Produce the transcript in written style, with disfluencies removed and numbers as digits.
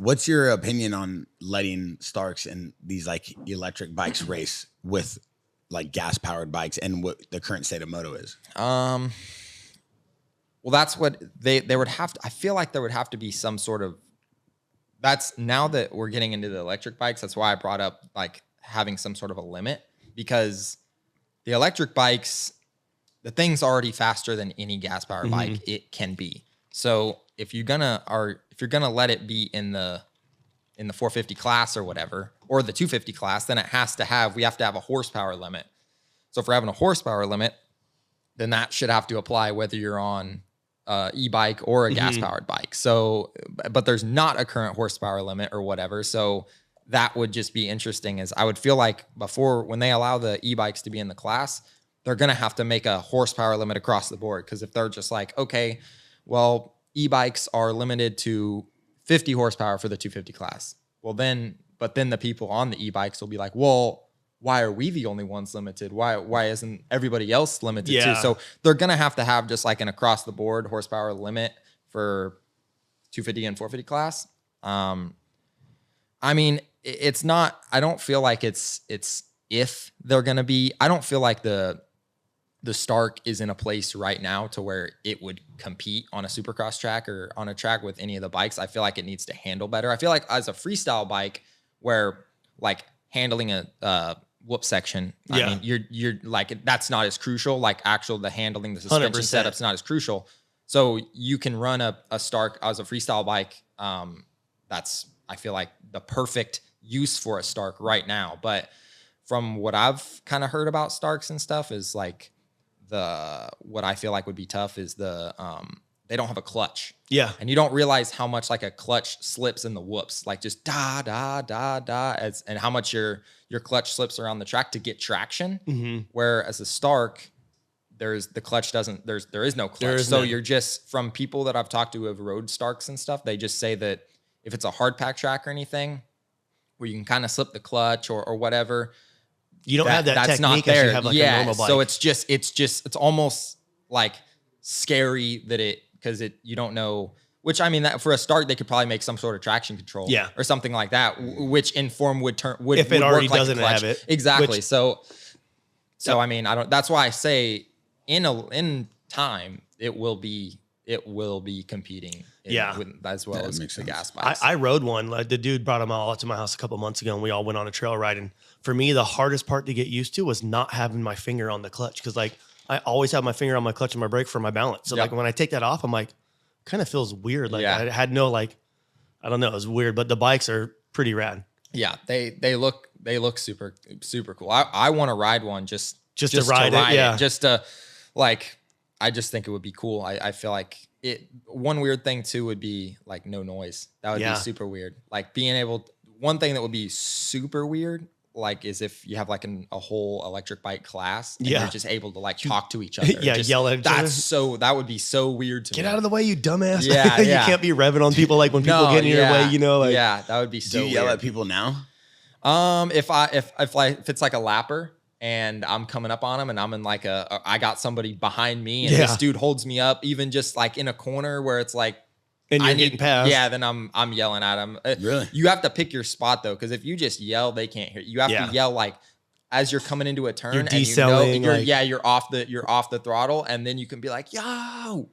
What's your opinion on letting Starks and these like electric bikes race with like gas powered bikes and what the current state of moto is? Well, that's what they would have to, I feel like there would have to be some sort of, that's now that we're getting into the electric bikes. That's why I brought up like having some sort of a limit, because the electric bikes, the thing's already faster than any gas powered bike it can be. So if you're gonna let it be in the 450 class or whatever, or the 250 class, then we have to have a horsepower limit. So if we're having a horsepower limit, then that should have to apply whether you're on e-bike or a gas powered bike. So, but there's not a current horsepower limit or whatever. So that would just be interesting. As I would feel like when they allow the e-bikes to be in the class, they're going to have to make a horsepower limit across the board. Because if they're just like, okay, well, e-bikes are limited to 50 horsepower for the 250 class. Well, then the people on the e-bikes will be like, well, why are we the only ones limited? Why isn't everybody else limited too? So they're going to have just like an across the board horsepower limit for 250 and 450 class. I mean, it's not, I don't feel like it's if they're going to be, I don't feel like the Stark is in a place right now to where it would compete on a supercross track or on a track with any of the bikes. I feel like it needs to handle better. I feel like as a freestyle bike where like handling a whoop section, I mean, you're like, that's not as crucial, like the handling, the suspension 100%. Setup's not as crucial. So you can run a Stark as a freestyle bike. That's, I feel like the perfect use for a Stark right now. But from what I've kind of heard about Starks and stuff is like, what I feel like would be tough is they don't have a clutch. Yeah. And you don't realize how much like a clutch slips in the whoops, like just da, da, da, da, and how much your clutch slips around the track to get traction. Whereas a Stark, there is no clutch. So you're just, from people that I've talked to who have rode Starks and stuff, they just say that if it's a hard pack track or anything where you can kind of slip the clutch or whatever, you don't have that that's technique not there. As you have like a normal bike. So it's almost like scary that you don't know, which I mean that for a start, they could probably make some sort of traction control or something like that, which in form would if it already doesn't have it. Exactly. So I mean, that's why I say in time, it will be competing as well as the gas bikes. I rode one. Like, the dude brought them all out to my house a couple months ago, and we all went on a trail ride. And for me, the hardest part to get used to was not having my finger on the clutch, because like I always have my finger on my clutch and my brake for my balance. So like when I take that off, I'm like, kind of feels weird. Like I had no I don't know, it was weird. But the bikes are pretty rad. Yeah, they look super super cool. I want to ride one just to ride it. Just to like. I just think it would be cool. I feel like one weird thing too would be like no noise. That would be super weird. Like one thing that would be super weird, like is if you have like a whole electric bike class and you're just able to like talk to each other. Yell at each other. That would be so weird to me. Get out of the way, you dumbass. Yeah, you can't be revving on people like when people get in your way, you know, like. Yeah, that would be so weird. Do you yell at people now? If it's like a lapper, and I'm coming up on him and I'm in like I got somebody behind me and this dude holds me up, even just like in a corner where it's like, and you're getting past. Yeah, then I'm yelling at him. Really? You have to pick your spot though, because if you just yell, they can't hear. You have to yell like as you're coming into a turn, you're and you're off the throttle, and then you can be like, yo,